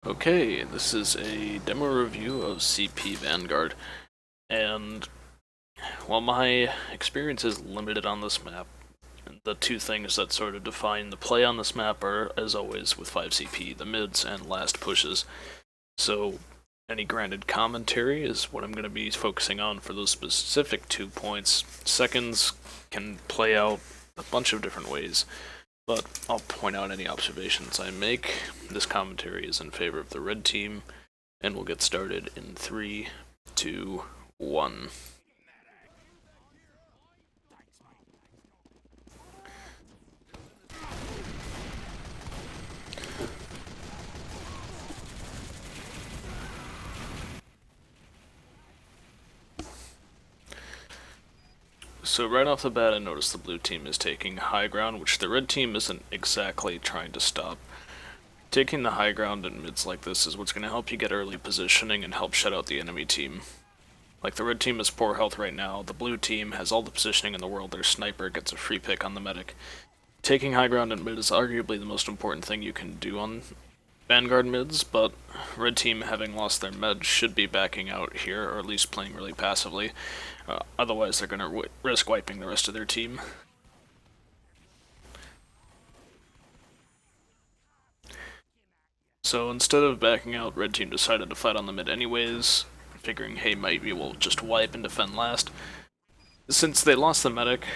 Okay, this is a demo review of CP Vanguard, and while my experience is limited on this map, the two things that sort of define the play on this map are, as always, with 5CP, the mids and last pushes. So any granted commentary is what I'm going to be focusing on for those specific 2 points. Seconds can play out a bunch of different ways, but I'll point out any observations I make. This commentary is in favor of the red team, and we'll get started in 3, 2, 1. So right off the bat I notice the blue team is taking high ground, which the red team isn't exactly trying to stop. Taking the high ground in mids like this is what's going to help you get early positioning and help shut out the enemy team. Like, the red team has poor health right now, the blue team has all the positioning in the world, their sniper gets a free pick on the medic. Taking high ground in mid is arguably the most important thing you can do on Vanguard mids, but red team, having lost their med, should be backing out here, or at least playing really passively. Otherwise they're going to risk wiping the rest of their team. So instead of backing out, red team decided to fight on the mid anyways, figuring, hey, maybe we'll just wipe and defend last. Since they lost the medic,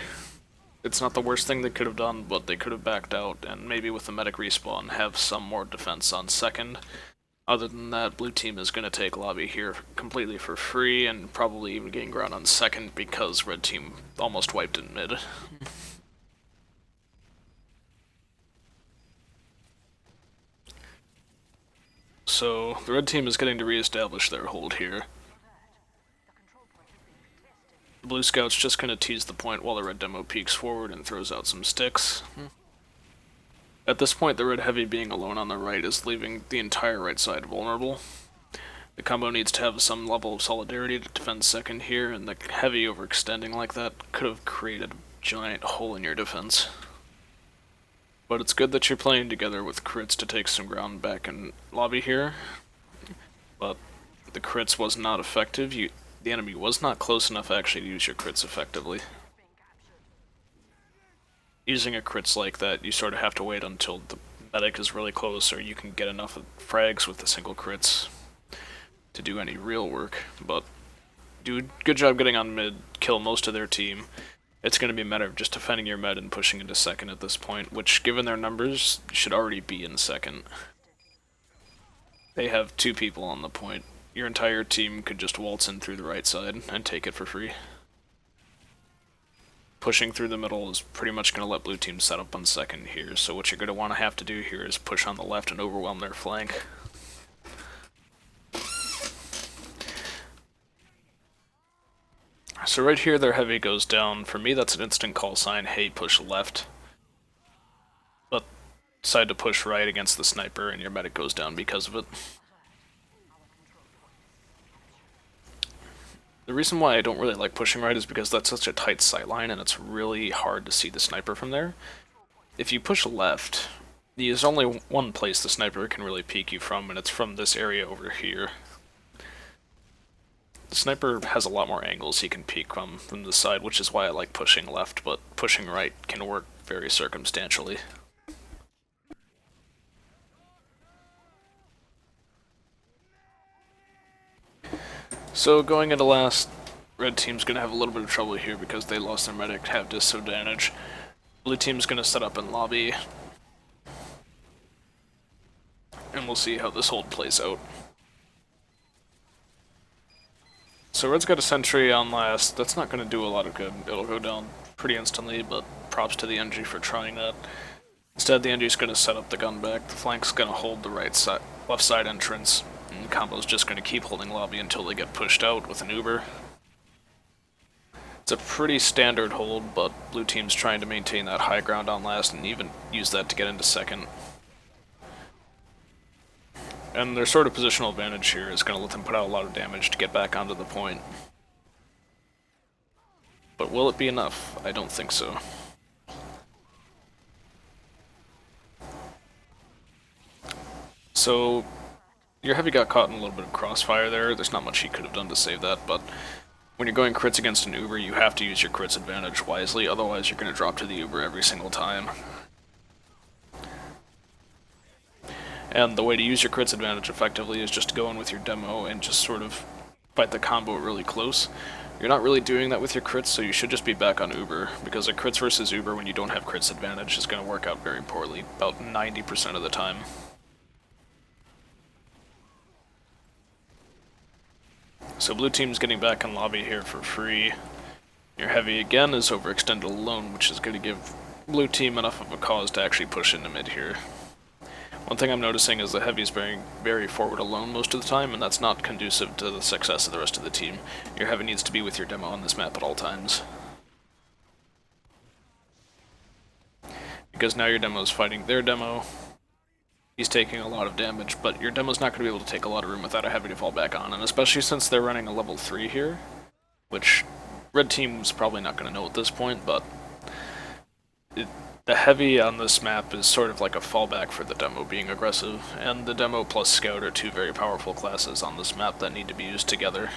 it's not the worst thing they could have done, but they could have backed out and maybe with the medic respawn have some more defense on second. Other than that, blue team is going to take lobby here completely for free and probably even gain ground on second because red team almost wiped in mid. So the red team is getting to reestablish their hold here. The blue scout's just going to tease the point while the red demo peeks forward and throws out some sticks. At this point, the red heavy being alone on the right is leaving the entire right side vulnerable. The combo needs to have some level of solidarity to defend second here, and the heavy overextending like that could have created a giant hole in your defense. But it's good that you're playing together with crits to take some ground back in lobby here. But the crits was not effective. The enemy was not close enough actually to use your crits effectively. Using a crits like that, you sort of have to wait until the medic is really close, or you can get enough frags with the single crits to do any real work. But do a good job getting on mid, kill most of their team. It's going to be a matter of just defending your med and pushing into second at this point, which, given their numbers, should already be in second. They have 2 people on the point. Your entire team could just waltz in through the right side and take it for free. Pushing through the middle is pretty much going to let blue team set up on second here, so what you're going to want to have to do here is push on the left and overwhelm their flank. So right here their heavy goes down. For me that's an instant call sign, hey, push left. But decide to push right against the sniper and your medic goes down because of it. The reason why I don't really like pushing right is because that's such a tight sightline and it's really hard to see the sniper from there. If you push left, there's only one place the sniper can really peek you from, and it's from this area over here. The sniper has a lot more angles he can peek from the side, which is why I like pushing left, but pushing right can work very circumstantially. So going into last, red team's going to have a little bit of trouble here because they lost their medic, have disadvantage. Blue team's going to set up in lobby, and we'll see how this hold plays out. So red's got a sentry on last. That's not going to do a lot of good. It'll go down pretty instantly, but props to the NG for trying that. Instead, the NG's going to set up the gun back. The flank's going to hold the left side entrance, and combo's just going to keep holding lobby until they get pushed out with an Uber. It's a pretty standard hold, but blue team's trying to maintain that high ground on last and even use that to get into second. And their sort of positional advantage here is going to let them put out a lot of damage to get back onto the point. But will it be enough? I don't think so. So Your heavy got caught in a little bit of crossfire there. There's not much he could have done to save that, but when you're going crits against an Uber, you have to use your crits advantage wisely, otherwise you're going to drop to the Uber every single time. And the way to use your crits advantage effectively is just to go in with your demo and just sort of fight the combo really close. You're not really doing that with your crits, so you should just be back on Uber, because a crits versus Uber when you don't have crits advantage is going to work out very poorly, about 90% of the time. So blue team's getting back in lobby here for free. Your heavy again is overextended alone, which is going to give blue team enough of a cause to actually push into mid here. One thing I'm noticing is the heavy is very forward alone most of the time, and that's not conducive to the success of the rest of the team. Your heavy needs to be with your demo on this map at all times. Because now your demo is fighting their demo. He's taking a lot of damage, but your demo's not going to be able to take a lot of room without a heavy to fall back on, and especially since they're running a level 3 here, which red team's probably not going to know at this point, but the heavy on this map is sort of like a fallback for the demo being aggressive, and the demo plus scout are two very powerful classes on this map that need to be used together.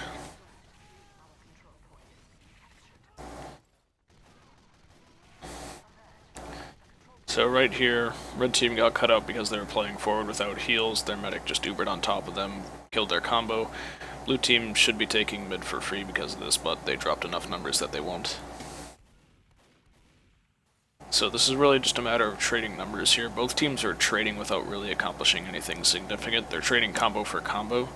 So right here, red team got cut out because they were playing forward without heals. Their medic just Ubered on top of them, killed their combo. Blue team should be taking mid for free because of this, but they dropped enough numbers that they won't. So this is really just a matter of trading numbers here. Both teams are trading without really accomplishing anything significant. They're trading combo for combo.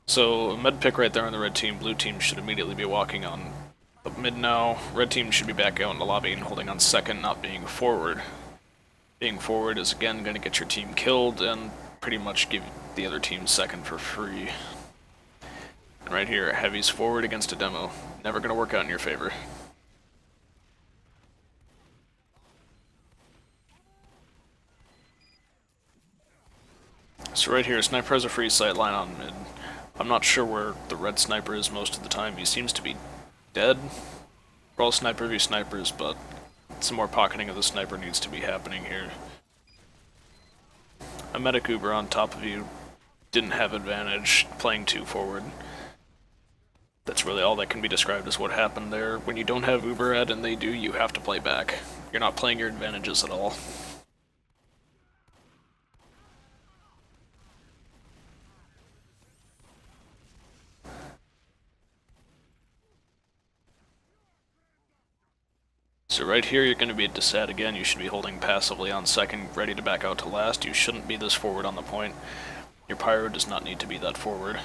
So a med pick right there on the red team. Blue team should immediately be walking on up mid now. Red team should be back out in the lobby and holding on second, not being forward. Being forward is again going to get your team killed and pretty much give the other team second for free. And right here, heavy's forward against a demo. Never going to work out in your favor. So right here, sniper has a free sight line on mid. I'm not sure where the red sniper is most of the time. He seems to be dead. We're all sniper v snipers, but some more pocketing of the sniper needs to be happening here. A medic Uber on top of you didn't have advantage playing too forward. That's really all that can be described as what happened there. When you don't have Uber Ed and they do, you have to play back. You're not playing your advantages at all. So right here you're going to be at Desat again. You should be holding passively on second, ready to back out to last. You shouldn't be this forward on the point. Your pyro does not need to be that forward.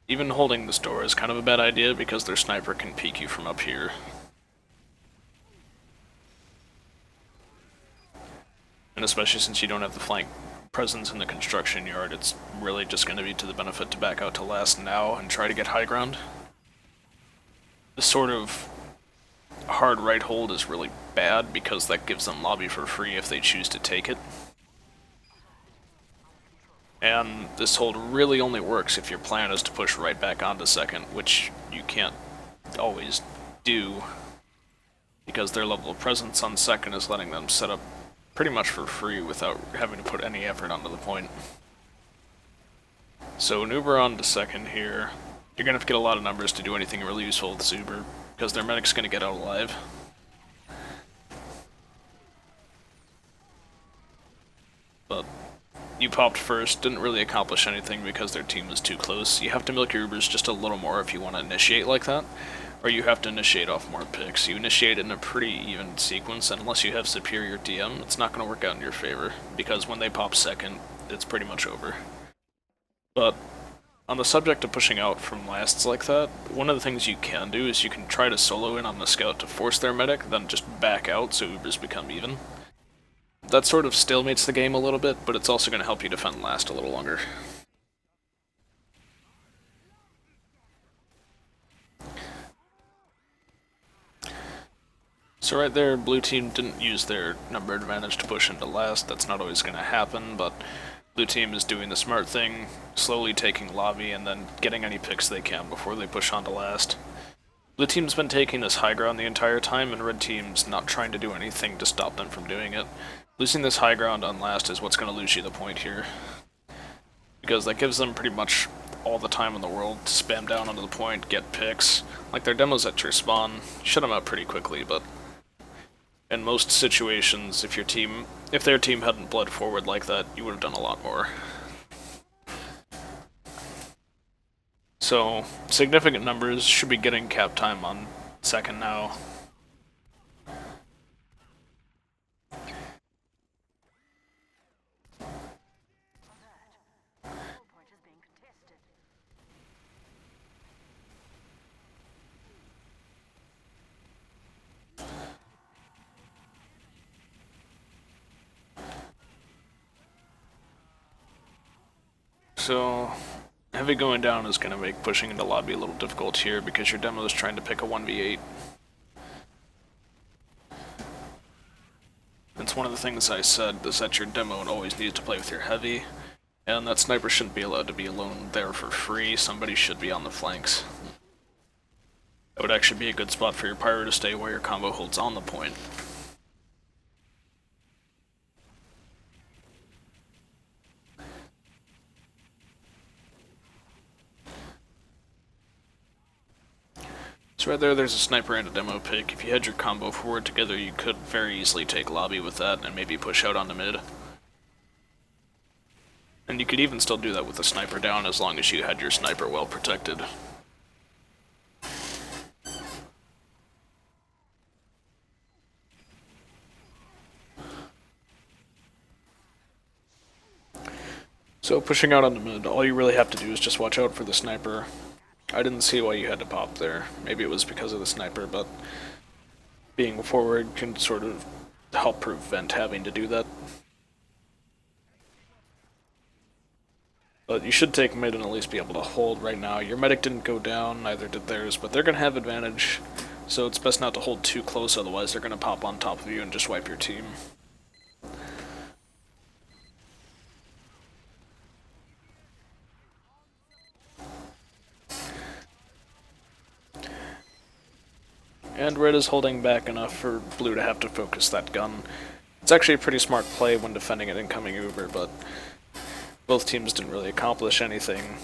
Even holding this door is kind of a bad idea because their sniper can peek you from up here. And especially since you don't have the flank presence in the construction yard, it's really just going to be to the benefit to back out to last now and try to get high ground. This sort of hard right hold is really bad because that gives them lobby for free if they choose to take it. And this hold really only works if your plan is to push right back onto second, which you can't always do because their level of presence on second is letting them set up pretty much for free without having to put any effort onto the point. So an Uber on to second here. You're going to have to get a lot of numbers to do anything really useful with this Uber because their medic's going to get out alive. But you popped first, didn't really accomplish anything because their team was too close. You have to milk your Ubers just a little more if you want to initiate like that, or you have to initiate off more picks. You initiate in a pretty even sequence, and unless you have superior DM, it's not going to work out in your favor, because when they pop second, it's pretty much over. But on the subject of pushing out from lasts like that, one of the things you can do is you can try to solo in on the scout to force their medic, then just back out so Ubers become even. That sort of stalemates the game a little bit, but it's also going to help you defend last a little longer. So right there, blue team didn't use their number advantage to push into last. That's not always going to happen, but blue team is doing the smart thing, slowly taking lobby and then getting any picks they can before they push onto last. Blue team's been taking this high ground the entire time, and red team's not trying to do anything to stop them from doing it. Losing this high ground on last is what's going to lose you the point here, because that gives them pretty much all the time in the world to spam down onto the point, get picks. Like, their demos at your spawn, shut them out pretty quickly, but in most situations, if their team hadn't bled forward like that, you would have done a lot more. So, significant numbers should be getting cap time on second now. So, heavy going down is going to make pushing into lobby a little difficult here because your demo is trying to pick a 1v8. It's one of the things I said is that your demo always needs to play with your heavy, and that sniper shouldn't be allowed to be alone there for free. Somebody should be on the flanks. It would actually be a good spot for your pyro to stay while your combo holds on the point. So right there's a sniper and a demo pick. If you had your combo forward together, you could very easily take lobby with that and maybe push out onto mid. And you could even still do that with the sniper down as long as you had your sniper well protected. So pushing out onto mid, all you really have to do is just watch out for the sniper. I didn't see why you had to pop there. Maybe it was because of the sniper, but being forward can sort of help prevent having to do that. But you should take mid and at least be able to hold right now. Your medic didn't go down, neither did theirs, but they're going to have advantage. So it's best not to hold too close, otherwise they're going to pop on top of you and just wipe your team. And red is holding back enough for blue to have to focus that gun. It's actually a pretty smart play when defending an incoming Uber, but both teams didn't really accomplish anything.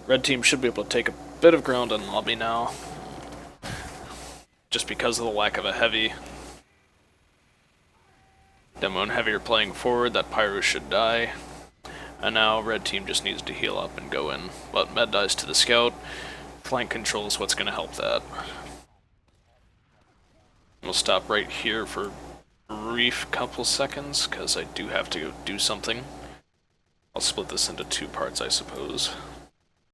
Red team should be able to take a bit of ground on lobby now, just because of the lack of a heavy. Demo and heavy are playing forward, that pyro should die. And now red team just needs to heal up and go in. But med dies to the scout. Flank control is what's going to help that. We'll stop right here for a brief couple seconds, because I do have to go do something. I'll split this into two parts, I suppose.